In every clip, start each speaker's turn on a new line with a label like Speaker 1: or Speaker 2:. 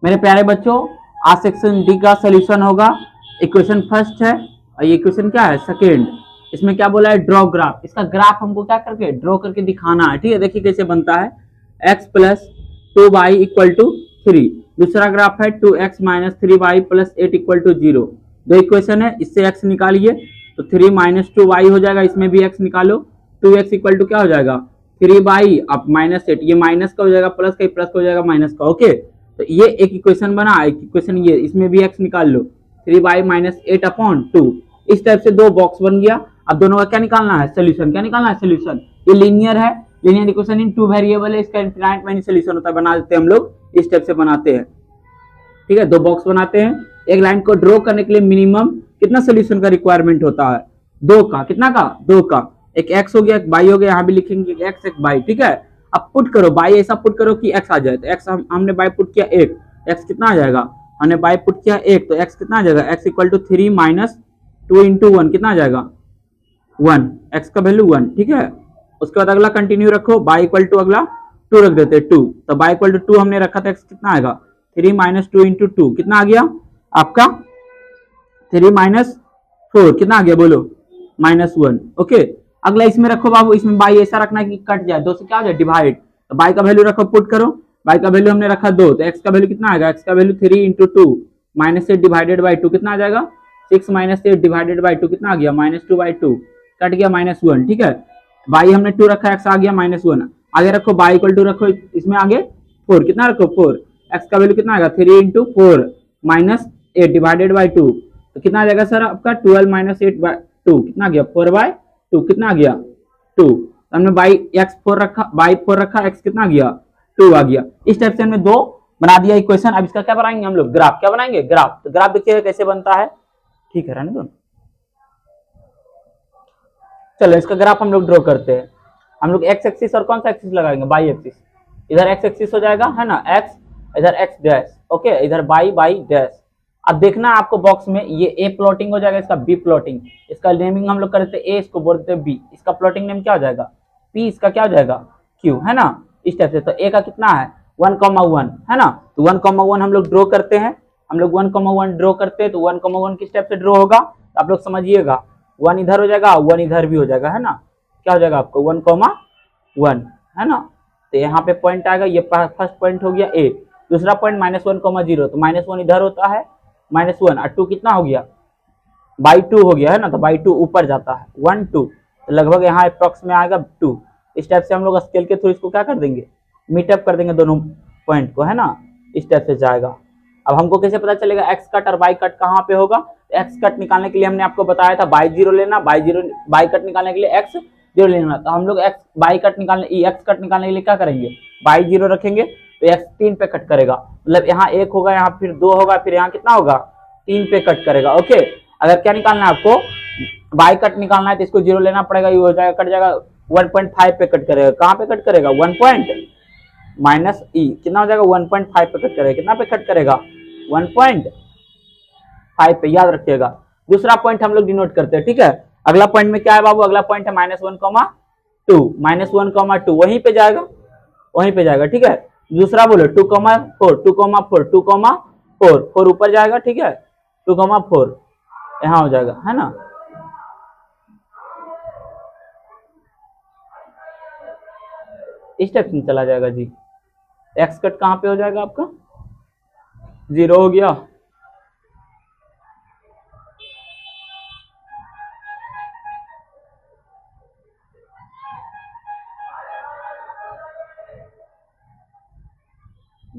Speaker 1: मेरे प्यारे बच्चों, आज सेक्शन डी का सोल्यूशन होगा। इक्वेशन फर्स्ट है और ये इक्वेशन क्या है, सेकेंड। इसमें क्या बोला है, ड्रॉ ग्राफ। इसका ग्राफ हमको क्या करके ड्रॉ करके दिखाना है, ठीक है। देखिए कैसे बनता है, x plus 2y equal to 3। दूसरा ग्राफ है 2x minus 3y plus 8 equal to 0। दो इक्वेशन है, इससे x निकालिए तो 3 माइनस 2y हो जाएगा, इसमें भी x निकालो। 2x इक्वल टू क्या हो जाएगा, 3y अब माइनस 8, ये माइनस का हो जाएगा प्लस का, प्लस का हो जाएगा माइनस का। ओके, तो ये एक इक्वेशन बना, एक इक्वेशन ये, इसमें भी x निकाल लो, 3y माइनस 8 अपॉन 2। इस टाइप से दो बॉक्स बन गया। अब दोनों का क्या निकालना है, सोल्यूशन। क्या निकालना है, सोल्यूशन। ये लीनियर है, linear equation in two variable है, इसका इनफिनाइट मैनी सोल्यूशन होता है। बना देते हैं हम लोग, इस टाइप से बनाते हैं, ठीक है। दो बॉक्स बनाते हैं। एक लाइन को ड्रॉ करने के लिए मिनिमम कितना सोल्यूशन का रिक्वायरमेंट होता है, 2 का। कितना का, 2 का। एक x हो गया, एक y हो गया, यहाँ भी लिखेंगे x एक y, ठीक है। अब पुट करो y, ऐसा पुट करो कि x आ जाए। तो x हमने y पुट किया 1, x कितना आ जाएगा, हमने y पुट किया 1, तो x कितना आ जाएगा, x equal to 3 minus 2 into 1 कितना आ जाएगा, 1। x का वैल्यू 1, ठीक है। उसके बाद अगला कंटिन्यू रखो, y इक्वल टू अगला 2 रख देते हैं, 2। तो y इक्वल टू 2 हमने रखा था, x कितना आएगा, 3 माइनस 2 इंटू 2 कितना आ गया आपका, 3 माइनस 4 कितना आ गया, बोलो, -1। ओके, अगला इसमें रखो बाबू, इसमें बाई ऐसा रखना कि कट जाए, 2 से क्या हो जाए, डिवाइड। तो बाई का वैल्यू रखो, पुट करो। बाई का वैल्यू हमने रखा 2, तो एक्स का वैल्यू कितना आएगा, एक्स का value 3 into 2 minus 8 divided by 2 कितना आ जाएगा, 6 माइनस 8 डिवाइडेड बाई 2 कितना आ गया, -2/2 कट गया -1, ठीक है। बाई हमने 2 रखा, एक्स आ गया -1। आगे रखो बाई इक्वल टू रखो, इसमें आगे 4 कितना रखो, 4। एक्स का वैल्यू कितना आएगा, 3 इंटू 4 माइनस 8 डिवाइडेड बाई 2, तो कितना आ जाएगा सर आपका 12 माइनस 8/2 कितना आ गया, 4/2 कितना आ गया, 2। हमने बाई एक्स 4 रखा, बाई 4 रखा, एक्स कितना आ गया, 2 आ गया। इस टाइप से हमने 2 बना दिया इक्वेशन। अब इसका क्या बनाएंगे हम लोग, ग्राफ। क्या बनाएंगे, ग्राफ। तो ग्राफ देखिए कैसे बनता है, ठीक है, रहने दो। चलो इसका ग्राफ हम लोग ड्रॉ करते हैं। हम लोग एक्स एक्सिस और कौन सा एक्सिस लगाएंगे, बाई एक्सिस। इधर एक्स एक्सिस हो जाएगा, है ना, एक्स, इधर एक्स डैश, ओके, इधर बाई बाई डैश। अब देखना आपको बॉक्स में, ये ए प्लॉटिंग हो जाएगा, इसका बी प्लॉटिंग। इसका नेमिंग हम लोग करते हैं ए, इसको बोलते हैं बी। इसका प्लॉटिंग नेम क्या हो जाएगा, पी, इसका क्या हो जाएगा, क्यू, है ना, इस टाइप से। तो ए का कितना है 1,1, है ना। तो 1,1 हम लोग ड्रॉ करते हैं। हम लोग 1,1 ड्रॉ करते हैं, तो 1,1 किस टाइप से ड्रॉ होगा, तो आप लोग समझिएगा, 1 इधर हो जाएगा, 1 इधर भी हो जाएगा, है ना। क्या हो जाएगा आपको 1,1, है ना। तो यहाँ पे पॉइंट आएगा, ये फर्स्ट पॉइंट हो गया ए। दूसरा पॉइंट -1,0, तो -1 इधर होता है, -1 और 2 कितना हो गया, बाई 2 हो गया, है ना। तो बाई 2 ऊपर जाता है, 1 2, तो लगभग यहाँ अप्रॉक्स में आएगा 2। इस टाइप से हम लोग स्केल के थ्रू इसको क्या कर देंगे, मीटअप कर देंगे दोनों पॉइंट को, है ना। इस टाइप से जाएगा। अब हमको कैसे पता चलेगा एक्स कट और बाई कट कहाँ पे होगा। तो एक्स कट निकालने के लिए हमने आपको बताया था बाई 0 लेना, बाई कट निकालने के लिए एक्स 0 लेना। तो हम लोग एक्स बाई कट निकालने, एक्स कट निकालने के लिए क्या करेंगे, बाई 0 रखेंगे, तो एक्स 3 पे कट करेगा। मतलब यहाँ 1 होगा, यहाँ फिर 2 होगा, फिर यहाँ कितना होगा, 3 पे कट करेगा। ओके, अगर क्या निकालना है आपको, बाई कट निकालना है, तो इसको 0 लेना पड़ेगा, ये हो जाएगा, कट जाएगा, 1.5 पे कट करेगा। कहाँ पे कट करेगा, 1 पॉइंट माइनस ई कितना हो जाएगा, 1.5 पे कट करेगा। कितना पे कट करेगा, 1.5 पे, याद रखिएगा। दूसरा पॉइंट हम लोग डिनोट करते हैं, ठीक है। अगला पॉइंट में क्या है बाबू, अगला पॉइंट है -1,2, -1,2 वहीं पे जाएगा, वहीं पे जाएगा, ठीक है। दूसरा बोलो 2,4, 2,4, 2,4, 4 ऊपर जाएगा, ठीक है, 2,4 यहाँ हो जाएगा, है ना। इस टाइप से चला जाएगा जी। एक्स कट कहाँ पे हो जाएगा आपका, 0 हो गया।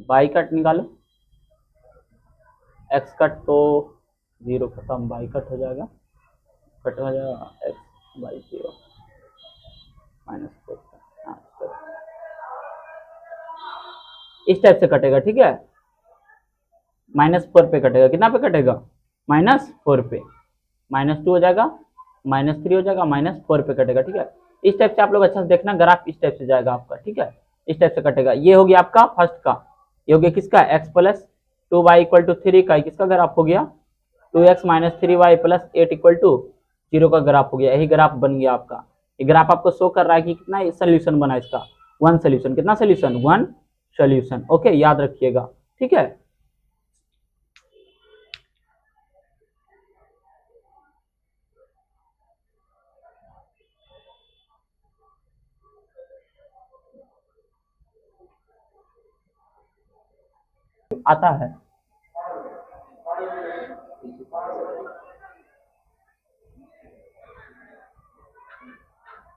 Speaker 1: बाई कट निकालो, एक्स कट तो 0 खत्म, बाई कट हो जाएगा, कट हो जाएगा एक्स बाई 0 -4। इस टाइप से कटेगा, ठीक है। -4 पे कटेगा, कितना पे कटेगा, -4 पे, -2 हो जाएगा, -3 हो जाएगा, -4 पे कटेगा, ठीक है। इस टाइप से आप लोग अच्छा से देखना, ग्राफ इस टाइप से जाएगा आपका, ठीक है। इस टाइप से कटेगा। ये हो गया आपका फर्स्ट का, ये हो गया किसका, x plus 2y equal to 3 का, किसका ग्राफ हो गया, 2x minus 3y plus 8 equal to 0 का ग्राफ हो गया। यही ग्राफ बन गया आपका। ये ग्राफ आपको शो कर रहा है कि कितना सोल्यूशन बना इसका, 1 सोल्यूशन। कितना सोल्यूशन, 1 सोल्यूशन। ओके, याद रखिएगा, ठीक है। आता है।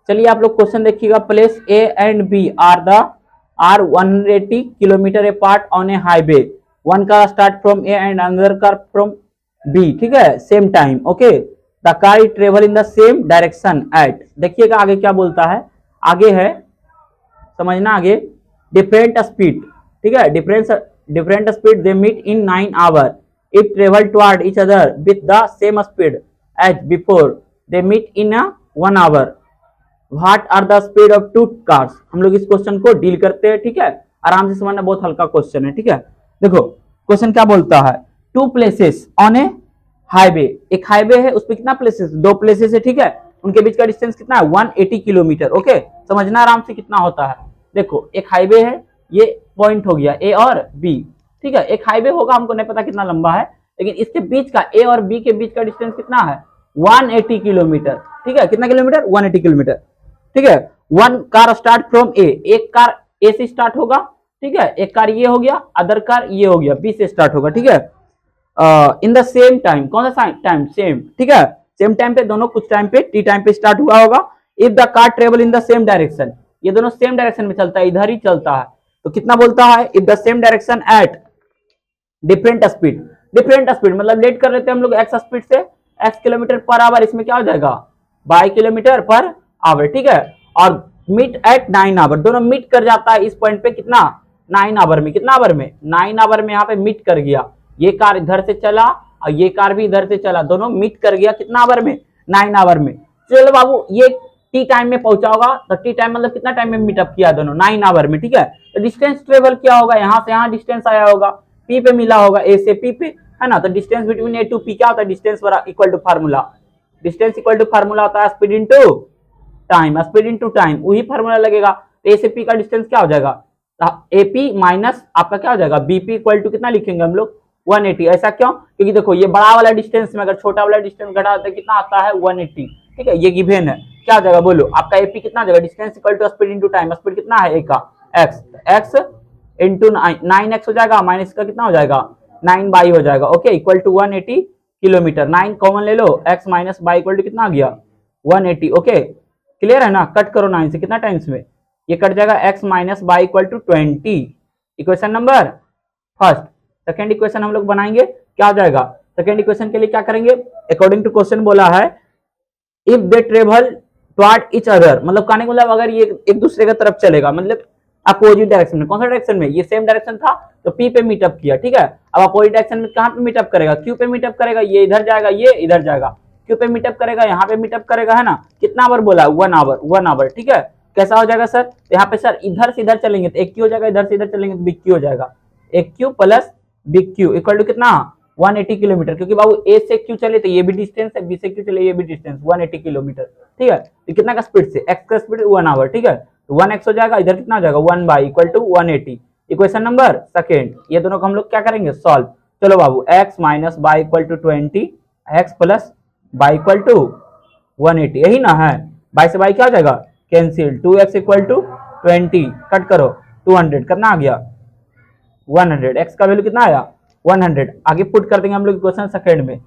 Speaker 1: चलिए आप लोग क्वेश्चन देखिएगा, place A and B are 180 kilometre apart on a highway, one car start from A and another car from B, ठीक है, same time, okay, the car is travel in the same direction at, देखिएगा आगे क्या बोलता है, आगे है समझना, आगे डिफरेंट स्पीड, ठीक है, different speed they meet in 9 hour, it travel toward each other with the same speed as before they meet in 1 hour, what are the speed of two cars. हम लोग इस क्वेश्चन को deal करते हैं, ठीक है, आराम से समझना, बहुत हल्का क्वेश्चन है, ठीक है। देखो क्वेश्चन क्या बोलता है, two places on a highway, एक हाईवे है, उस पर कितना प्लेसेस, 2 प्लेसेस है, ठीक है, उनके बीच का डिस्टेंस कितना है 180 किलोमीटर, ओके, समझना आराम से कितना होता है। देखो एक हाईवे है, ये पॉइंट हो गया ए और बी, ठीक है, एक हाईवे होगा, हमको नहीं पता कितना लंबा है, लेकिन इसके बीच का ए और बी के बीच का डिस्टेंस कितना है 180 किलोमीटर, ठीक है, कितना किलोमीटर 180 किलोमीटर, ठीक है। वन कार स्टार्ट फ्रॉम ए, एक कार ए से स्टार्ट होगा, ठीक है, एक कार ये हो गया, अदर कार ये हो गया, बी से स्टार्ट होगा, ठीक है, इन द सेम टाइम, कौन सा टाइम, सेम, ठीक है, सेम टाइम पे दोनों कुछ टाइम पे टी टाइम पे स्टार्ट हुआ होगा, if the car travel in the same direction, ये दोनों सेम डायरेक्शन में चलता है, इधर ही चलता है, तो कितना बोलता है, if the same direction at different speed, different speed मतलब लेट कर लेते हैं हम लोग एक्स स्पीड से, एक्स किलोमीटर पर आवर, इसमें क्या हो जाएगा बाई किलोमीटर पर आवर, ठीक है, और मीट एट 9 आवर, दोनों मीट कर जाता है इस पॉइंट पे, कितना 9 आवर में, कितना आवर में 9 आवर में, यहाँ पे मीट कर गया, ये कार इधर से चला और ये कार भी इधर से चला, दोनों मीट कर गया कितना आवर में 9 आवर में। चलो बाबू ये टी टाइम में पहुंचा होगा, तो टी टाइम मतलब कितना टाइम में मीटअप किया दोनों 9 आवर में, ठीक है, तो डिस्टेंस ट्रेवल क्या होगा, यहाँ से यहाँ डिस्टेंस आया होगा, पी पे मिला होगा, ए से पी पे, है ना, तो distance between A to P क्या होता है, distance equal to formula, distance equal to formula होता है speed into time, speed into time, वही फार्मूला लगेगा, ए से पी का डिस्टेंस क्या हो जाएगा एपी माइनस आपका क्या हो जाएगा बीपी इक्वल टू कितना लिखेंगे हम लोग 180, ऐसा क्यों, क्योंकि देखो ये बड़ा वाला डिस्टेंस में अगर छोटा वाला डिस्टेंस घटा तो कितना आता है 180, ठीक है, ये गिवन है, क्या हो जाएगा बोलो, आपका एपी कितना जाएगा, distance equal to speed into time, speed कितना है ए का एक्स, एक्स इंटू 9x हो जाएगा, माइनस का कितना हो जाएगा 9 बाई हो जाएगा, okay, equal to 180 kilometre, 9 common ले लो, x minus y equal to कितना आ गया 180, ओके, क्लियर है ना, कट करो 9 से, कितना टाइम्स में ये कट जाएगा, x minus y equal to 20, equation number first. Second equation हम लोग बनाएंगे, क्या हो जाएगा, सेकेंड इक्वेशन के लिए क्या करेंगे, अकॉर्डिंग टू क्वेश्चन बोला है if they travel toward each other, मतलब कहने का मतलब अगर ये एक दूसरे की तरफ चलेगा, मतलब अपोजिट डायरेक्शन में, कौन सा डायरेक्शन में, ये सेम डायरेक्शन था तो P पे मीटअप किया, ठीक है, अब अपोजिट डायरेक्शन में कहां पे मीटअप करेगा, Q पे मीटअप करेगा, ये इधर जाएगा, ये इधर जाएगा, Q पे मीटअप करेगा, यहाँ पे मीटअप करेगा, है ना, कितना आवर बोला 1 आवर, ठीक है, कैसा हो जाएगा सर, तो यहाँ पे सर इधर से इधर चलेंगे तो एक क्यू हो जाएगा, इधर से इधर चलेंगे तो बिग क्यू हो जाएगा, एक q plus big q equal to कितना 180 किलोमीटर, क्योंकि बाबू ए से क्यू चले तो ये भी डिस्टेंस है, बी से क्यू चले ये भी डिस्टेंस 180 किलोमीटर, ठीक है, तो कितना का स्पीड से एक्स का स्पीड 1 आवर, ठीक है, तो 1x हो जाएगा, इधर कितना हो जाएगा 1 y equal to 180, equation number second, ये दोनों को हम लोग क्या करेंगे सॉल्व, चलो बाबू x minus y equal to 20, x plus y equal to 180, यही ना है, बाई से बाई क्या हो जाएगा cancel, 2x equal to 20, cut करो 200, कितना आ गया 100, x का वैल्यू कितना आया 100, आगे पुट कर देंगे हम लोग इक्वेशन सेकंड में,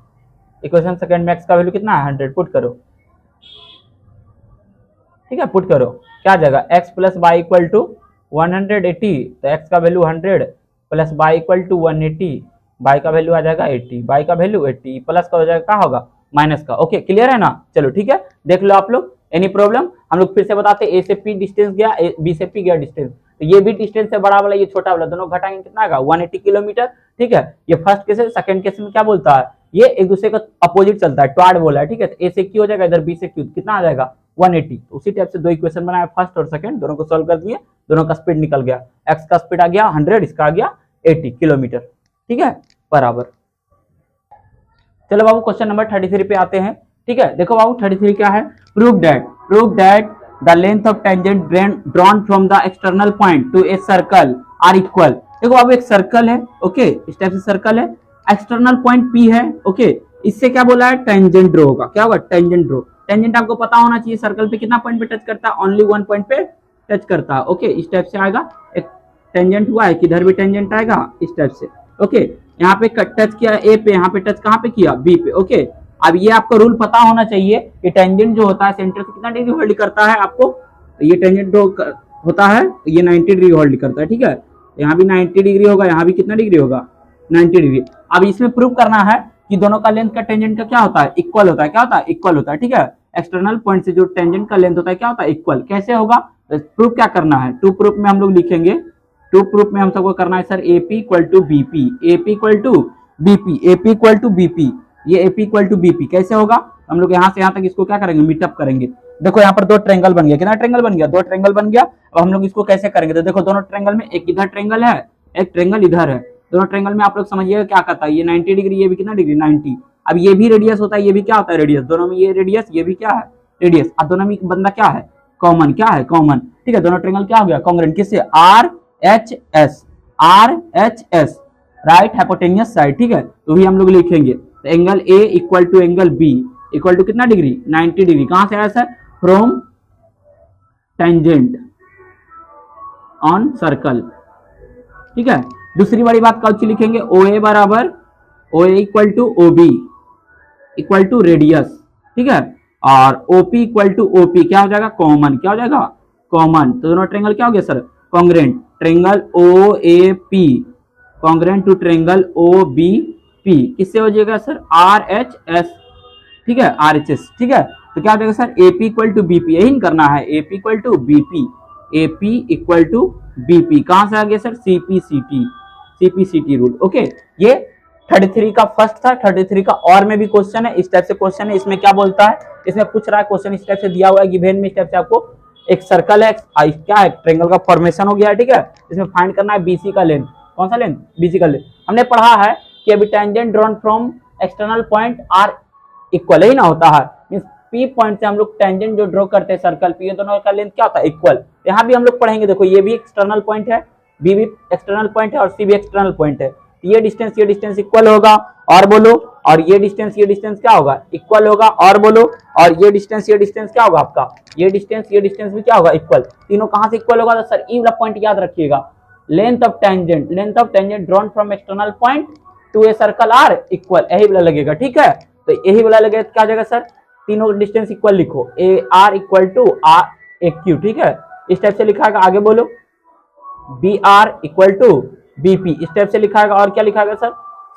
Speaker 1: इक्वेशन सेकंड में x का वैल्यू कितना है 100, पुट करो, ठीक है, पुट करो, क्या आ जाएगा x plus y equal to 180, तो x का value 100 plus y equal to 180, y का वैल्यू आ जाएगा 80, बाई का वैल्यू 80 प्लस का हो जाएगा क्या होगा माइनस का, ओके, क्लियर है ना, चलो ठीक है, देख लो आप लोग, एनी प्रॉब्लम, हम लोग फिर से बताते हैं, ए से पी डिस्टेंस गया, बी से पी गया डिस्टेंस, तो ये भी डिस्टेंस है बड़ा वाला, ये छोटा वाला, दोनों घटाएंगे कितना आएगा 180 किलोमीटर, ठीक है, ये फर्स्ट केस है, सेकंड केस में क्या बोलता है, ये एक दूसरे का अपोजिट चलता है, ट्वाड बोला है, ठीक है, तो ए से क्यू हो जाएगा, इधर बी से क्यू कितना आ जाएगा 180, तो उसी टाइप से दो इक्वेशन बनाया, फर्स्ट और सेकंड, दोनों को सॉल्व कर दिए, दोनों का स्पीड निकल गया, एक्स का स्पीड आ गया 100, इसका आ गया 80 किलोमीटर, ठीक है, बराबर। चलो बाबू क्वेश्चन नंबर 33 पे आते हैं, ठीक है, देखो बाबू 33 क्या है, prove that the length of tangent drawn from the external point to a circle are equal, देखो बाबू एक सर्कल है, ओके, इस टाइप से सर्कल है, एक्सटर्नल पॉइंट P है, ओके, इससे क्या बोला है टेंजेंट ड्रॉ होगा, क्या होगा टेंजेंट ड्रॉ, टेंजेंट आपको पता होना चाहिए सर्कल पे कितना पॉइंट पे टच करता है, ओनली 1 पॉइंट पे टच करता है, ओके, इस टाइप से आएगा, एक टेंजेंट हुआ है, किधर भी टेंजेंट आएगा इस टाइप से। ओके, यहाँ पे टच किया ए पे, यहाँ पे टच कहाँ पे किया, बी पे। ओके, अब ये आपको रूल पता होना चाहिए कि टेंजेंट जो होता है सेंटर से कितना डिग्री होल्ड करता है आपको, तो ये टेंजेंट जो होता है ये 90 डिग्री होल्ड करता है। ठीक है, यहाँ भी 90 डिग्री होगा, यहाँ भी कितना डिग्री होगा, 90 डिग्री। अब इसमें प्रूव करना है कि दोनों का लेंथ का टेंजेंट का क्या होता है, इक्वल होता है। क्या होता है, इक्वल होता है। ठीक है, एक्सटर्नल पॉइंट से जो टेंजेंट का लेंथ होता है क्या होता है, इक्वल। कैसे होगा, प्रूफ क्या करना है, टू प्रूफ में हम लोग लिखेंगे, टू प्रूफ में हम सबको करना है sir AP equal to BP, AP equal to BP, AP equal to BP, ये एपी इक्वल टू बीपी। कैसे होगा, हम लोग यहाँ से यहाँ तक इसको क्या करेंगे, मीटअप करेंगे। देखो यहाँ पर दो ट्रेंगल बन गया, कितना ट्रेंगल बन गया, दो ट्रेंगल बन गया। अब हम लोग इसको कैसे करेंगे, तो देखो दोनों ट्रेंगल में एक इधर ट्रेंगल है, एक ट्रेंगल इधर है, दोनों ट्रेंगल में आप लोग समझिएगा क्या करता है, ये 90 डिग्री, ये भी कितना डिग्री, 90। अब ये भी रेडियस होता है, ये भी क्या होता है, रेडियस। दोनों में ये रेडियस, ये भी क्या है, रेडियस। अब दोनों में बंदा क्या है, कॉमन। क्या है, कॉमन। ठीक है, दोनों ट्रेंगल क्या हो गया, कॉन्ग्रुएंट। किससे, R H S, R H S, right hypotenuse side. ठीक है, तो भी हम लोग लिखेंगे, तो angle A equal to angle B equal to कितना डिग्री, 90 डिग्री। कहां से आया sir, from tangent on circle. ठीक है, दूसरी बड़ी बात कौन सी लिखेंगे, ओ ए बराबर, O A equal to O B equal to radius. ठीक है, और ओपी इक्वल टू ओपी क्या हो जाएगा, कॉमन। क्या हो जाएगा, कॉमन। तो दोनों ट्रेंगल क्या हो गया sir, congruent. Triangle O A P congruent to triangle O B P, किससे हो जाएगा सर, आर एच एस। ठीक है, आर एच एस। ठीक है, तो क्या हो जाएगा sir, AP equal to BP, यही करना है, AP equal to BP, AP equal to BP. कहां से आ गया sir, CPCT, CPCT rule. Okay, ये 33 का फर्स्ट था। 33 का और में भी क्वेश्चन है, इस टाइप से क्वेश्चन है। इसमें क्या बोलता है, इसमें पूछ रहा है क्वेश्चन इस टाइप से दिया हुआ है गिवन में, इस टाइप से आपको एक सर्कल है, क्या है, ट्रायंगल का फॉर्मेशन हो गया है। ठीक है, इसमें फाइंड करना है बीसी का लेंथ। कौन सा लेंथ, बीसी का लेंथ। हमने पढ़ा है कि अभी tangent drawn from external point are equal ही ना होता है, मींस पी पॉइंट से हम लोग टेंजेंट जो ड्रॉ करते हैं सर्कल पे, ये दोनों का लेंथ क्या होता है, इक्वल। यहाँ भी हम लोग पढ़ेंगे, देखो ये भी एक्सटर्नल पॉइंट है, बी भी एक्सटर्नल पॉइंट है और सी भी एक्सटर्नल पॉइंट है। ये डिस्टेंस इक्वल होगा, और बोलो, और ये डिस्टेंस क्या होगा, इक्वल होगा, और बोलो, और ये डिस्टेंस क्या होगा आपका, ये डिस्टेंस भी क्या होगा, इक्वल। तीनों कहां से इक्वल होगा, तो सर ई वाला पॉइंट याद रखिएगा, length of tangent drawn from external point to a circle are equal, यही वाला लगेगा। ठीक है, तो यही वाला लगेगा, क्या जाएगा सर, तीनों डिस्टेंस इक्वल लिखो, A R equal to R A Q. ठीक है, इस टाइप से लिखा है, आगे बोलो, B R equal to B P, इस टाइप से लिखा है। और क्या लिखा है sir,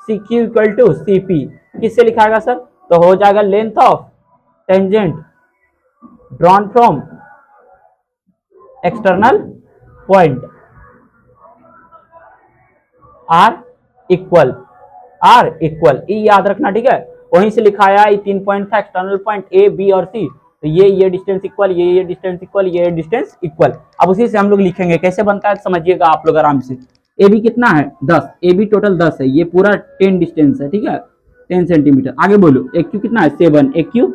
Speaker 1: C Q equal to C P, किससे लिखा है सर, तो हो जाएगा length of tangent drawn from external point are equal, ई याद रखना। ठीक है, वहीं से लिखा है, ये 3 पॉइंट था, एक्सटर्नल पॉइंट ए बी और सी, तो ये डिस्टेंस इक्वल, ये डिस्टेंस इक्वल, ये डिस्टेंस इक्वल। अब उसी से हम लोग लिखेंगे, कैसे बनता है समझिएगा आप लोग आराम से। ए बी कितना है, 10, ए बी टोटल 10 है, ये पूरा 10 डिस्टेंस है। ठीक है, 10 सेंटीमीटर। आगे बोलो, ए क्यू कितना है, 7, ए क्यू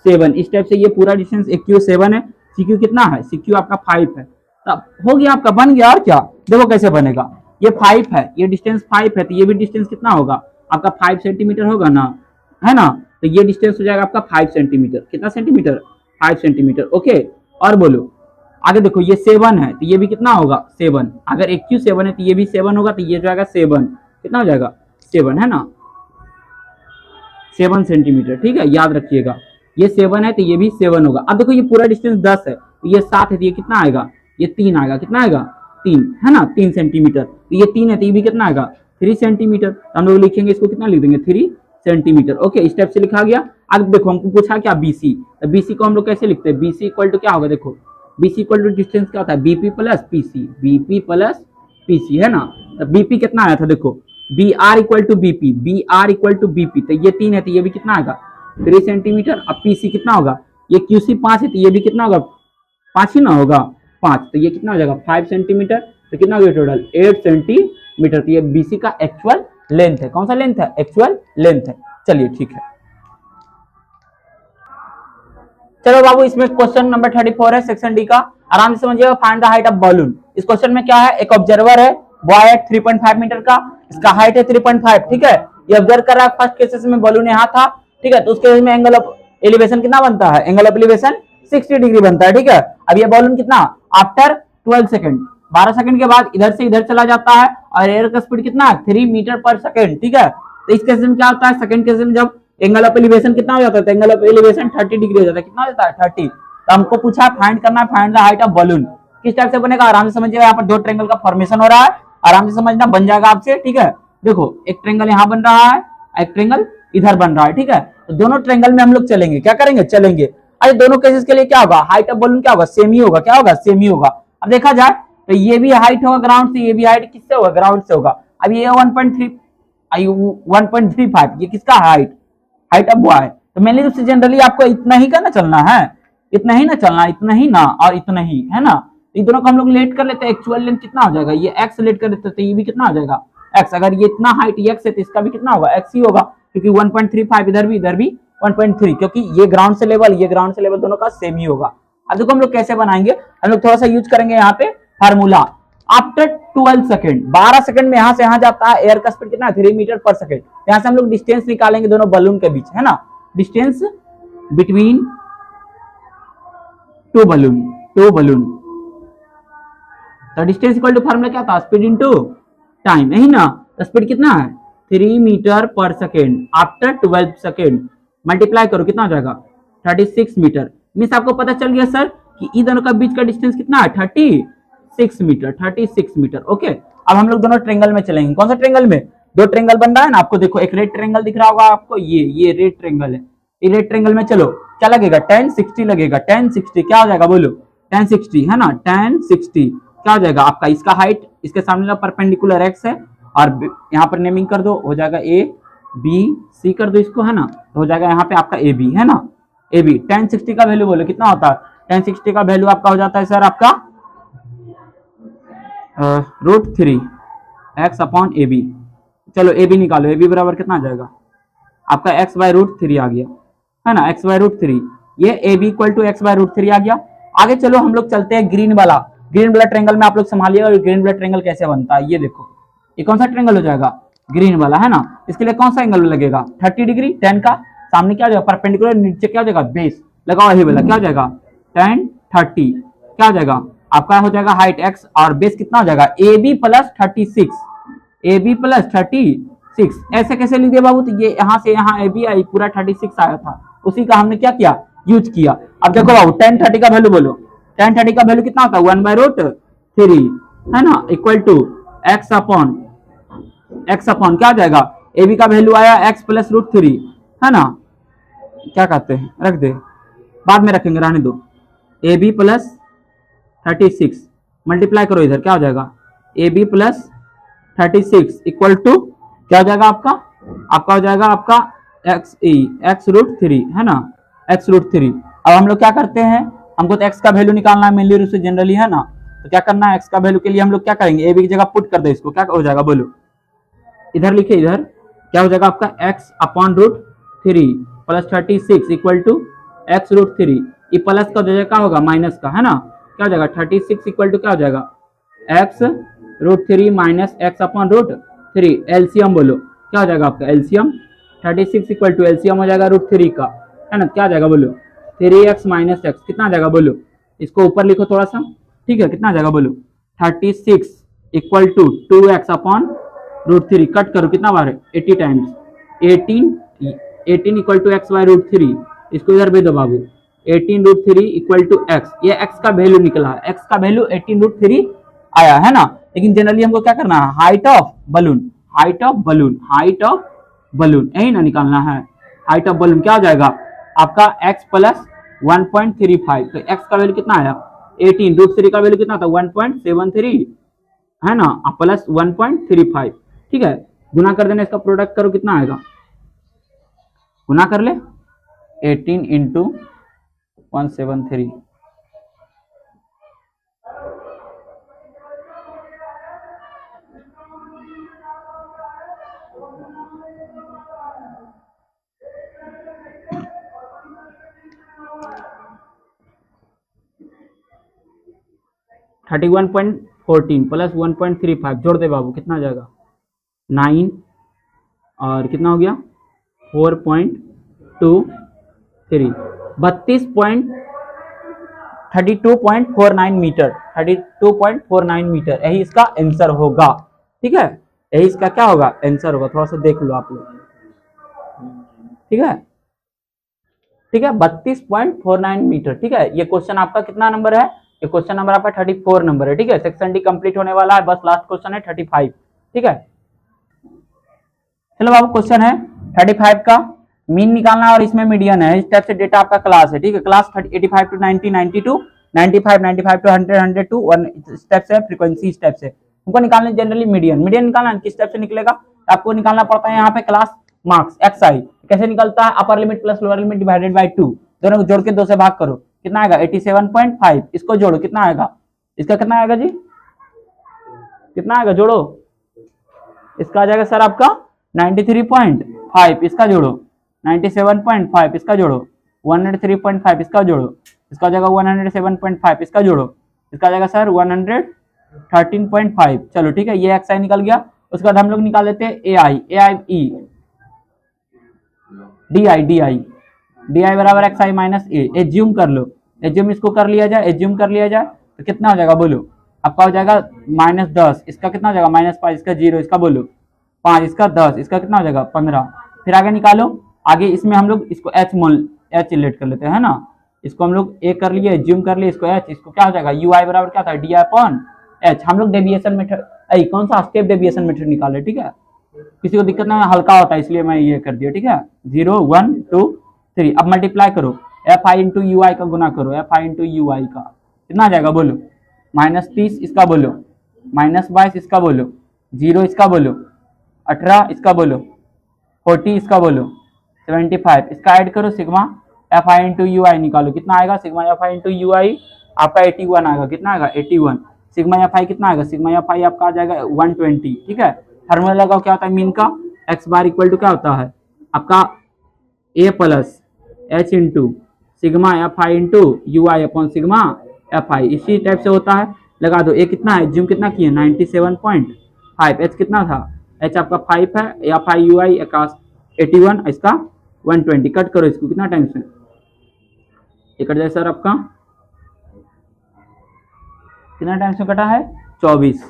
Speaker 1: 7, इस टाइप से ये पूरा डिस्टेंस ए क्यू 7 है। सी क्यू कितना है, सी क्यू आपका 5 है। तब हो गया आपका, बन गया। और क्या, देखो कैसे बनेगा, ये 5 है, ये डिस्टेंस 5 है, तो ये भी डिस्टेंस कितना होगा आपका, 5 सेंटीमीटर होगा ना, है ना। तो ये डिस्टेंस हो जाएगा आपका 5 सेंटीमीटर। कितना सेंटीमीटर, 5 सेंटीमीटर। ओके, और बोलो, आगे देखो, ये 7 है, तो ये भी कितना होगा, 7। अगर एक क्यू 7 है तो ये भी 7 होगा, तो ये जाएगा 7, कितना हो जाएगा, 7, है ना, 7 सेंटीमीटर। ठीक है, याद रखिएगा, ये 7 है तो ये भी 7 होगा। अब देखो, ये पूरा डिस्टेंस 10 है, तो ये 7 है, तो ये कितना आएगा, ये 3 आएगा। कितना आएगा, 3, है ना, 3 सेंटीमीटर। तो ये 3 है, तो ये भी कितना आएगा, 3 सेंटीमीटर। तो हम लोग लिखेंगे इसको, कितना लिख देंगे, 3 सेंटीमीटर। ओके, इस टाइप से लिखा गया। अब देखो, हमको पूछा क्या, बीसी, तो बीसी को हम लोग कैसे लिखते हैं, बीसी इक्वल टू क्या होगा, देखो बीसी इक्वल टू डिस्टेंस क्या होता है, BP plus PC, BP plus PC, है ना। तो बीपी कितना आया था, देखो B R equal to BP, B R equal to BP, तो ये 3 है, तो ये भी कितना आएगा, 3 सेंटीमीटर। अब पीसी कितना होगा, ये क्यूसी 5 है, तो ये भी कितना होगा, 5 ही ना होगा, 5, तो ये कितना हो जाएगा, 5 सेंटीमीटर। तो कितना हो गया टोटल, 8 सेंटीमीटर। तो ये बीसी का एक्चुअल लेंथ है। कौन सा लेंथ है, एक्चुअल लेंथ है। चलिए ठीक है, चलो बाबू, इसमें क्वेश्चन नंबर 34 है सेक्शन डी का, आराम से समझिएगा। Find the height of balloon. इस क्वेश्चन में क्या है, एक ऑब्जर्वर है, बॉय है 3.5 मीटर का, इसका हाइट है 3.5। ठीक है, ये ऑब्जर्व कर रहा है, फर्स्ट केसेस में बलून यहाँ था। ठीक है, तो उसके में एंगल ऑफ एलिवेशन कितना बनता है, एंगल ऑफ एलिवेशन 60 डिग्री बनता है। ठीक है, अब ये बलून कितना, आफ्टर 12 सेकंड, 12 सेकंड के बाद इधर से इधर चला जाता है और एयर का स्पीड कितना है 3 मीटर पर सेकंड, ठीक है। तो इस केस में क्या होता है, सेकंड केस में जब एंगल ऑफ एलिवेशन कितना हो जाता है, एंगल ऑफ एलिवेशन 30 डिग्री हो जाता है, कितना हो जाता है 30। तो हमको पूछा फाइंड करना है find the height of balloon, किस टाइप से बनेगा आराम से समझिएगा। यहाँ पर दो ट्रायंगल का फॉर्मेशन हो रहा है, आराम से समझना, बन जाएगा आपसे, ठीक है। देखो एक ट्रायंगल यहाँ बन रहा है, एक ट्रायंगल इधर बन रहा है, ठीक है। तो दोनों ट्रायंगल में हम लोग चलेंगे, क्या करेंगे, चलेंगे। अरे दोनों केसेस के लिए क्या होगा, हाइट ऑफ बलून क्या होगा, सेम ही होगा, क्या होगा, सेम ही होगा। अब देखा जाए तो ये भी हाइट होगा ग्राउंड से, ये भी हाइट किससे होगा, ग्राउंड से होगा। अब ये 1.35 ये किसका हाइट ऑफ बॉय। तो मेनली रूप से जनरली आपको इतना ही का ना चलना है, इतना ही ना चलना, इतना ही ना और इतना ही, है ना। इन दोनों को हम लोग लेट कर लेते हैं, एक्चुअल लेंथ कितना हो जाएगा, ये x लेट कर लेते हैं तो ये भी कितना हो जाएगा x। अगर ये इतना हाइट x है तो इसका भी कितना होगा x ही होगा, क्योंकि 1.35 इधर भी 1.3, क्योंकि ये ग्राउंड से लेवल, ये ग्राउंड से लेवल दोनों का सेम ही होगा। अब देखो हम लोग कैसे बनाएंगे, हम लोग थोड़ा सा यूज करेंगे यहाँ पे फार्मूला। आफ्टर 12 सेकंड, 12 सेकंड में यहां से यहां जाता है, एयर का स्पीड कितना है 3 मीटर पर सेकंड। यहां से हम लोग डिस्टेंस निकालेंगे दोनों बलून के बीच, है ना, डिस्टेंस बिटवीन टू बलून। तो डिस्टेंस इक्वल टू फार्मूला क्या था, स्पीड इनटू टाइम, यही ना। तो स्पीड कितना है 3 मीटर पर सेकेंड आफ्टर 12 सेकेंड, मल्टीप्लाई करो कितना हो जाएगा 36 मीटर। मीन्स आपको पता चल गया सर कि इन दोनों का बीच का डिस्टेंस कितना है 36 मीटर। ओके, अब हम लोग दोनों ट्रायंगल में चलेंगे। कौन सा ट्रायंगल में, दो ट्रायंगल बन रहा है ना आपको, देखो एक रेड ट्रायंगल दिख रहा होगा आपको, ये रेड ट्रायंगल है। ये रेड ट्रायंगल में चलो क्या लगेगा, tan 60 लगेगा, tan 60 क्या हो जाएगा बोलो, tan 60 है ना, tan 60 क्या हो जाएगा आपका, इसका हाइट इसके सामने परपेंडिकुलर x है, और यहाँ पर नेमिंग कर दो, हो जाएगा a b c कर दो इसको, है ना, तो हो जाएगा यहाँ पे आपका a b, है ना, a b। tan 60 का वैल्यू बोलो कितना होता है, tan 60 का वैल्यू आपका हो जाता है सर आपका √3 x अपॉन ए बी। चलो ए बी निकालो, ए बी बराबर कितना आ जाएगा आपका x बाय √3 आ गया, है ना, x बाय √3, ये A B equal to x by √3 आ गया। आगे चलो हम लोग चलते हैं ग्रीन वाला ट्रायंगल में, आप लोग संभालिएगा ग्रीन वाला ट्रायंगल कैसे बनता है। ये देखो ये कौन सा ट्रायंगल हो जाएगा, ग्रीन वाला, है ना। इसके लिए कौन सा एंगल लगेगा 30 डिग्री, tan का सामने क्या हो जाएगा परपेंडिकुलर, नीचे क्या हो जाएगा बेस लगा हुआ, ही वाला क्या हो जाएगा tan 30, क्या हो जाएगा आपका हो जाएगा हाइट x और बेस कितना हो जाएगा A B plus 36, A B plus 36। ऐसे कैसे लिख दिया बाबू, तो ये यहाँ से यहाँ ए बी आई पूरा 36 आया था, उसी का हमने क्या किया यूज किया। अब देखो बाबू tan 30 का वैल्यू बोलो, tan 30 का वैल्यू कितना होता है 1/√3, है ना, इक्वल टू x अपॉन क्या हो जाएगा, ए बी का वैल्यू आया x प्लस √3, है ना, क्या कहते हैं रख दे, बाद में रखेंगे रहने दो, ए बी प्लस 36 मल्टीप्लाई करो इधर क्या हो जाएगा A B plus 36 equal to क्या हो जाएगा आपका हो जाएगा आपका x√3, है ना, x√3। अब हम लोग क्या करते हैं, हमको तो x का वैल्यू निकालना है मेनली रूप से जनरली, है ना, तो क्या करना है x का वैल्यू के लिए हम लोग क्या करेंगे, ए बी की जगह पुट कर दे इसको, क्या हो जाएगा बोलो, इधर लिखे, इधर क्या हो जाएगा आपका x upon √3 plus 36 equal to x√3, ये प्लस का जगह क्या होगा माइनस का, है ना, क्या हो जाएगा 36 इक्वल टू क्या हो जाएगा x√3 minus x upon √3, LCM बोलो क्या हो जाएगा आपका एलसीएम, 36 इक्वल टू एलसीएम हो जाएगा √3 का, है ना, क्या आ जाएगा बोलो 3x माइनस x, कितना आ जाएगा बोलो, इसको ऊपर लिखो थोड़ा सा, ठीक है, कितना आ जाएगा बोलो 36 equal to 2x upon √3, cut करो कितना बार है 80 times, 18 equal to x by √3, इसको इधर भेज दो बाबू, 18√3 इक्वल टू x, ये x का वैल्यू निकला है, x का वैल्यू 18√3 आया, है ना। लेकिन जनरली हमको क्या करना है, हाइट ऑफ बलून यही ना निकालना है, हाइट ऑफ बलून क्या हो जाएगा आपका x प्लस 1.35, तो x का वैल्यू कितना आया 18, √3 का वैल्यू कितना था 1.73, है ना, प्लस 1.35, ठीक है, गुना कर देना, इसका प्रोडक्ट करो कितना आएगा, गुना कर ले 18 इंटू 173, $31.14 प्लस 1.35 जोड़ दे बाबू, कितना आ जाएगा 9 और कितना हो गया 4.23, 32.49 मीटर, 32.49 मीटर, यही इसका आंसर होगा। ठीक है, यही इसका क्या होगा, आंसर होगा। थोड़ा सा देख लो आप लोग। ठीक है, ठीक है, 32.49 मीटर। ठीक है, ये क्वेश्चन आपका कितना नंबर है, ये क्वेश्चन नंबर आपका 34 नंबर है। ठीक है, सेक्शन डी कंप्लीट होने वाला है, बस लास्ट क्वेश्चन है 35। ठीक है, चलो बाबू, क्वेश्चन है 35 का मीन निकालना है और इसमें मीडियन है। इस टाइप से डेटा आपका क्लास है। ठीक है, class 85 to 90, 92, 95 to 100, 100 to 1 step से, फ्रीक्वेंसी स्टेप से हमको निकालना जनरली मीडियन। मीडियन निकालना किस स्टेप से निकलेगा, आपको निकालना पड़ता है यहाँ पे क्लास मार्क्स एक्स आई। कैसे निकलता है, upper limit plus lower limit divided by 2, दोनों को जोड़ के 2 से भाग करो, कितना आएगा 87.5। इसको जोड़ो, कितना आएगा, इसका कितना आएगा जी, कितना आएगा, जोड़ो, इसका आ जाएगा सर आपका 93.5, इसका जोड़ो 97.5, इसका जोड़ो 103.5, इसका जोड़ो, इसका जाएगा 107.5, इसका जोड़ो, इसका जाएगा सर 113.5। चलो ठीक है, ये एक्स आई निकल गया। उसके बाद हम लोग निकाल लेते हैं A I, A I E D I, D I, D I बराबर X I minus A. Assume कर लो, एज्यूम इसको कर लिया जाए, एज्यूम कर लिया जाए तो कितना हो जाएगा बोलो, आपका हो जाएगा -10, इसका कितना हो जाएगा -5, इसका 0, इसका बोलो 5, इसका 10, इसका कितना हो जाएगा 15। फिर आगे निकालो, आगे इसमें हम लोग इसको एच लेट कर लेते हैं ना, इसको हम लोग ए कर लिए, एज्यूम कर लिए, इसको एच, इसको क्या हो जाएगा यू आई बराबर क्या था डी आई अपॉन एच। हम लोग डेविएशन मेथड, कौन सा स्टेप डेविएशन मेथड निकाले। ठीक है, किसी को दिक्कत ना, हल्का होता है इसलिए मैं ये कर दिया। ठीक है, 0 1 2 3, अब मल्टीप्लाई करो, एफ आई इंटू यू आई का गुना करो, एफ आई इंटू यू आई का कितना आ जाएगा बोलो, -30, इसका बोलो -22, इसका बोलो 0, इसका बोलो 18, इसका बोलो 40, इसका बोलो 75, इसका ऐड करो, sigma F I into U I निकालो, कितना आएगा sigma F I into U I आपका 81 आएगा, कितना आएगा 81। सिग्मा एफ आई कितना आएगा, सिग्मा एफ आई आपका आ जाएगा 120। ठीक है, फार्मूला लगाओ, क्या होता है मीन का, एक्स बार इक्वल टू क्या होता है आपका A plus H into sigma F I into U I upon sigma F I, इसी टाइप से होता है। लगा दो, ए कितना है, जिम कितना किए 97.5, एच कितना था, एच आपका 5 है, एफ आई यू आई 81, इसका 120। कट करो इसको, कितना टाइम से ये कट जाए सर आपका, कितना टाइम से कटा है 24।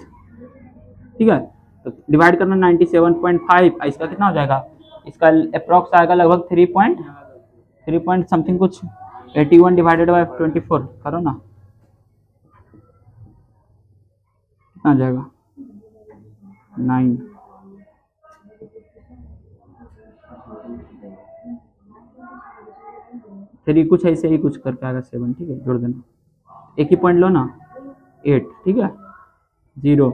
Speaker 1: ठीक है, तो डिवाइड करना 97.5, इसका कितना हो जाएगा, इसका अप्रॉक्स आएगा लगभग 3 समथिंग कुछ, 81 डिवाइडेड बाय 24 करो ना, कितना जाएगा 9, फिर कुछ ऐसे ही कुछ करके आएगा 7। ठीक है, जोड़ देना, एक ही पॉइंट लो ना 8। ठीक है, 0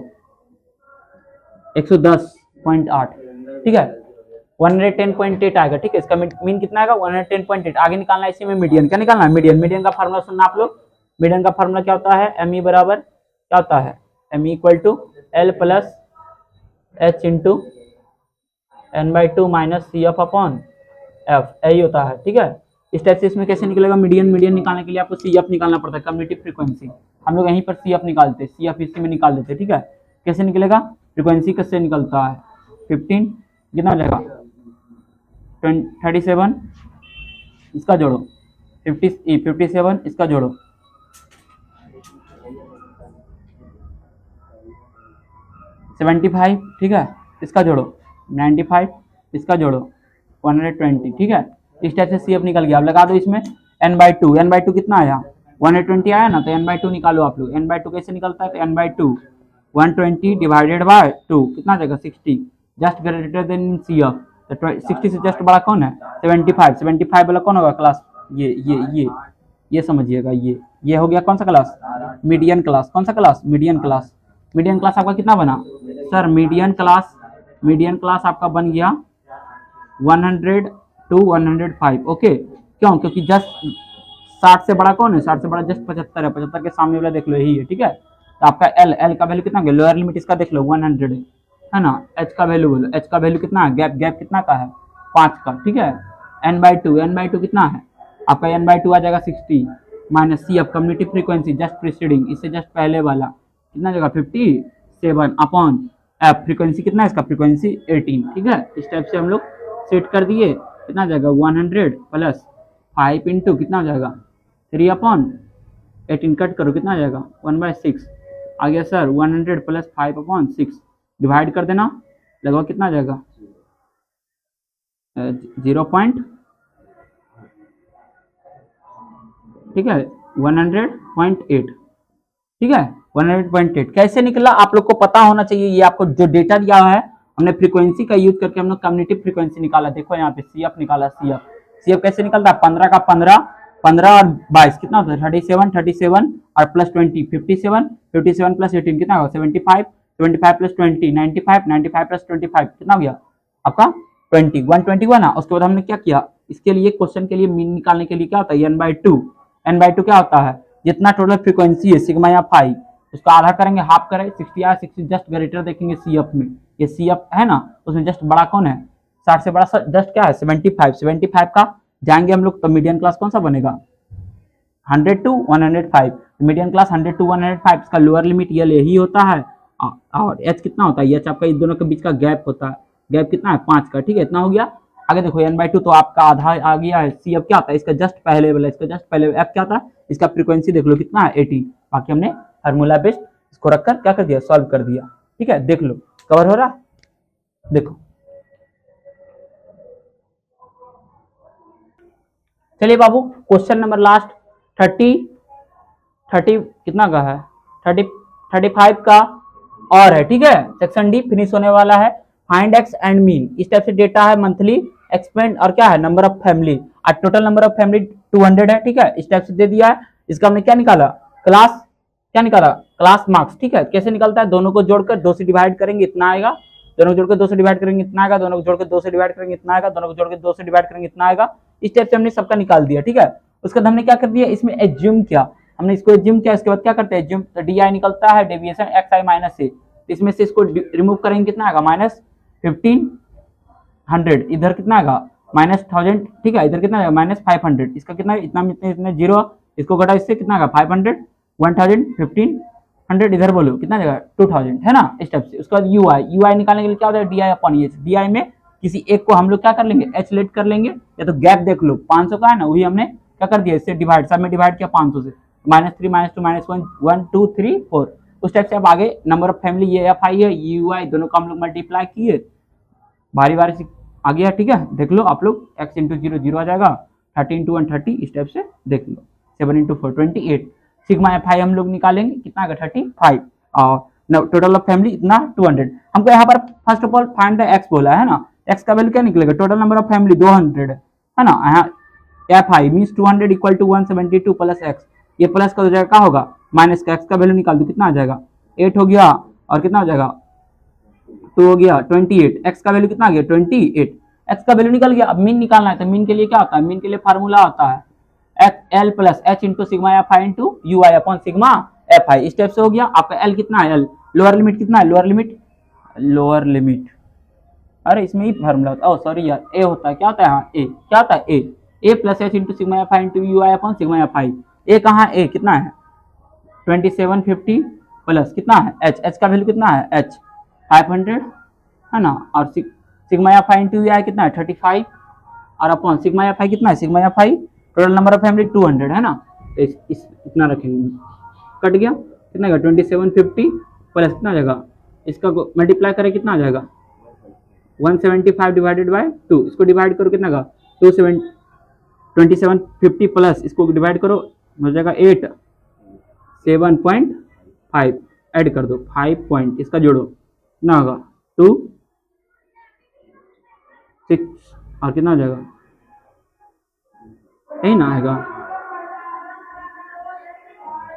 Speaker 1: 110.8। ठीक है, 110.8 आएगा। ठीक है, इसका मीन कितना आएगा 110.8। आगे निकालना है इसी में मीडियन, क्या निकालना है मीडियन। मीडियन का फार्मूला सुनना आप लोग, मीडियन का फार्मूला क्या होता है, एम ई बराबर क्या होता है, M E equal to L plus H into n/2 minus C F upon F, यही होता है। ठीक है, इस टाइप से इसमें कैसे निकलेगा मीडियन। मीडियन निकालने के लिए आपको सी एफ निकालना पड़ता है, कम्युनिटी फ्रीक्वेंसी। हम लोग यहीं पर सी एफ निकालते हैं, सी एफ इसी में निकाल देते हैं। ठीक है, कैसे निकलेगा, फ्रीक्वेंसी कैसे निकलता है 15, कितना हो जाएगा 37, इसका जोड़ो 57, इसका जोड़ो 75। ठीक है, इसका जोड़ो 95, इसका जोड़ो 120। ठीक है, इस टाइप से सी एफ निकल गया। अब लगा दो इसमें n/2, n/2 कितना आया 120 आया ना, तो n/2 निकालो आप लोग। n/2 कैसे निकलता है, तो n/2 120 डिवाइडेड बाय 2 कितना जाएगा 60, just greater than C F. तो 60 से जस्ट बड़ा कौन है 75, 75 वाला कौन होगा क्लास, ये समझिएगा, ये हो गया कौन सा क्लास, मीडियन क्लास। कौन सा class, median class. Median class आपका कितना बना सर, मीडियन क्लास आपका बन गया 100 to 105। ओके, क्यों, क्योंकि जस्ट 60 से बड़ा कौन है, 60 से बड़ा जस्ट 75 है, 75 के सामने वाला देख लो यही है। ठीक है, तो आपका एल का वैल्यू कितना है, लोअर लिमिट इसका देख लो 100 है ना। एच का वैल्यू बोलो, एच का वैल्यू कितना है, गैप कितना का है 5 का। ठीक है, n/2 कितना है आपका, n/2 आ जाएगा 60 minus C F community frequency just preceding, इससे जस्ट पहले वाला कितना जाएगा 57 अपॉन एफ, फ्रीक्वेंसी कितना है इसका, फ्रीक्वेंसी 18। ठीक है, इस टाइप से हम लोग सेट कर दिए, कितना जाएगा 100 प्लस 5 इंटू कितना हो जाएगा 3 अपॉन 18 कट करो कितना आ जाएगा 1/6 आ गया सर 100 प्लस 5/6 डिवाइड कर देना लगभग कितना आ जाएगा 0 पॉइंट ठीक है 100.8 ठीक है 100.8 कैसे निकला आप लोग को पता होना चाहिए। ये आपको जो डेटा दिया है हमने फ्रीक्वेंसी का यूज करके हम लोग कम्युनिटी फ्रीक्वेंसी निकाला। देखो यहाँ पे CF निकाला CF कैसे निकलता है 15 का 15 और 22 कितना होता है 37 और प्लस 20 57 प्लस 18 कितना होगा 75 प्लस 20 95 प्लस 25 कितना हो गया आपका 121 ना। उसके बाद हमने क्या किया इसके लिए क्वेश्चन के लिए मीन निकालने के लिए क्या होता है n/2 क्या होता है जितना टोटल फ्रीक्वेंसी है सिग्मा या फाई उसका आधा करेंगे हाफ करें 60 या 60 जस्ट ग्रेटर देखेंगे CF में ये CF है ना उसमें जस्ट बड़ा कौन है 60 से बड़ा जस्ट क्या है 75 का जाएंगे हम लोग तो मीडियन क्लास कौन सा बनेगा 100 to 105 मीडियन क्लास 100 to 105 इसका लोअर लिमिट यही होता है और h कितना होता है h आपका इन दोनों के बीच का गैप होता है गैप कितना है 5 का ठीक है इतना हो गया। आगे देखो n/2 तो आपका आधा आ गया है CF क्या होता है इसका जस्ट पहले वाला इसका जस्ट पहले f क्या होता है इसका फ्रीक्वेंसी देख लो कितना है 80 बाकी हमने फार्मूला बेस्ड इसको रखकर क्या कर दिया सॉल्व कर दिया ठीक है देख लो कवर हो रहा देखो। चलिए बाबू क्वेश्चन नंबर लास्ट 30 कितना का है 35 का और है ठीक है सेक्शन डी फिनिश होने वाला है। फाइंड एक्स एंड मीन इस टाइप से डेटा है मंथली एक्सपेंड और क्या है नंबर ऑफ फैमिली और टोटल नंबर ऑफ फैमिली 200 है ठीक है इस टाइप से दे दिया है। इसका हमने क्या निकाला क्लास मार्क्स ठीक है कैसे निकलता है दोनों को जोड़कर 2 से डिवाइड करेंगे इतना आएगा दोनों को जोड़कर 2 से डिवाइड करेंगे इतना आएगा दोनों को जोड़कर 2 से डिवाइड करेंगे इतना आएगा दोनों को जोड़कर 2 से डिवाइड करेंगे इतना आएगा। इस टाइप से हमने सबका निकाल दिया ठीक है। उसके बाद हमने क्या कर दिया इसमें एज्यूम किया हमने इसको एज्यूम किया इसके बाद क्या करते हैं एज्यूम तो DI निकलता है डेविएशन xi माइनस a इसमें से इसको रिमूव करेंगे कितना आएगा -1500 इधर कितना आएगा -1000 ठीक है इधर कितना आएगा -500 इसका कितना इतना जीरो इसको घटा इससे कितना आएगा 500 1000 1500 इधर बोलो कितना आएगा 2000 है ना इस टाइप से। उसके बाद UI निकालने के लिए क्या होता है DI/H DI में किसी एक को हम लोग क्या कर लेंगे H लेट कर लेंगे या तो गैप देख लो 500 का है ना वही हमने क्या कर दिया इससे डिवाइड सब में डिवाइड किया 500 से -3 -2 -1 1 2 3 4 उस टाइप से अब आगे नंबर ऑफ फैमिली ये FI है UI दोनों को हम लोग मल्टीप्लाई किए बारी से आ गया ठीक है देख लो आप लोग x × 0 0 आ जाएगा 13 × 1 30 इस टाइप से देख लो 7 × 4 28 सिग्मा FI हम लोग निकालेंगे कितना आएगा 35 और टोटल ऑफ फैमिली इतना 200। हमको यहाँ पर first of all find the x बोला है ना x का वैल्यू क्या निकलेगा टोटल नंबर ऑफ फैमिली 200 है ना यहाँ FI means 200 equal to 172 plus x ये प्लस का हो जाएगा क्या होगा माइनस का x का वैल्यू निकाल दो कितना आ जाएगा 8 हो गया और कितना हो जाएगा 2 हो गया 28 x का वैल्यू कितना आ गया 28 x का वैल्यू निकल गया। अब मीन निकालना है तो मीन के लिए क्या होता है मीन के लिए फार्मूला होता है L plus H into sigma FI into UI upon sigma FI इस टाइप से हो गया। आपका L कितना है L लोअर लिमिट कितना है लोअर लिमिट अरे इसमें ही फार्मूला होता है सॉरी यार A होता है क्या होता है हाँ A क्या होता है A plus H into sigma FI into UI upon sigma FI A कहाँ A कितना है 2750 प्लस कितना है H का वैल्यू कितना है H 500 है ना और सिग्मा FI इंटू UI कितना है 35 और अपॉन सिग्मा FI कितना है sigma FI total number of family 200 है ना तो इतना रखेंगे कट गया कितना आएगा 2750 प्लस कितना आ जाएगा इसका मल्टीप्लाई करें कितना आ जाएगा 175 डिवाइडेड बाय 2 इसको डिवाइड करो कितना का 2750 प्लस इसको डिवाइड करो हो जाएगा 8 7.5 ऐड कर दो 5 पॉइंट इसका जोड़ो कितना होगा 2 6 और कितना हो जाएगा यही ना आएगा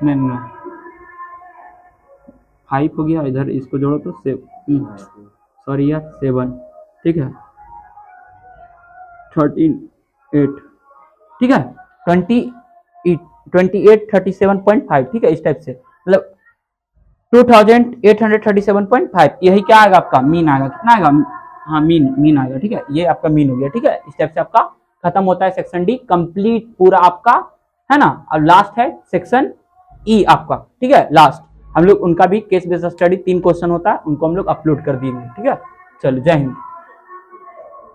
Speaker 1: नहीं 5 हो गया इधर इसको जोड़ो तो सॉरी यार 7 ठीक है 13 8 ठीक है 2837.5 ठीक है इस टाइप से मतलब 2837.5 यही क्या आएगा आपका मीन आएगा कितना आएगा हाँ मीन आएगा ठीक है ये आपका मीन हो गया ठीक है। इस टाइप से आपका खत्म होता है सेक्शन डी कंप्लीट पूरा आपका है ना। अब लास्ट है सेक्शन ई आपका ठीक है लास्ट हम लोग उनका भी केस बेस्ड स्टडी 3 क्वेश्चन होता है उनको हम लोग अपलोड कर देंगे ठीक है। चलो जय हिंद।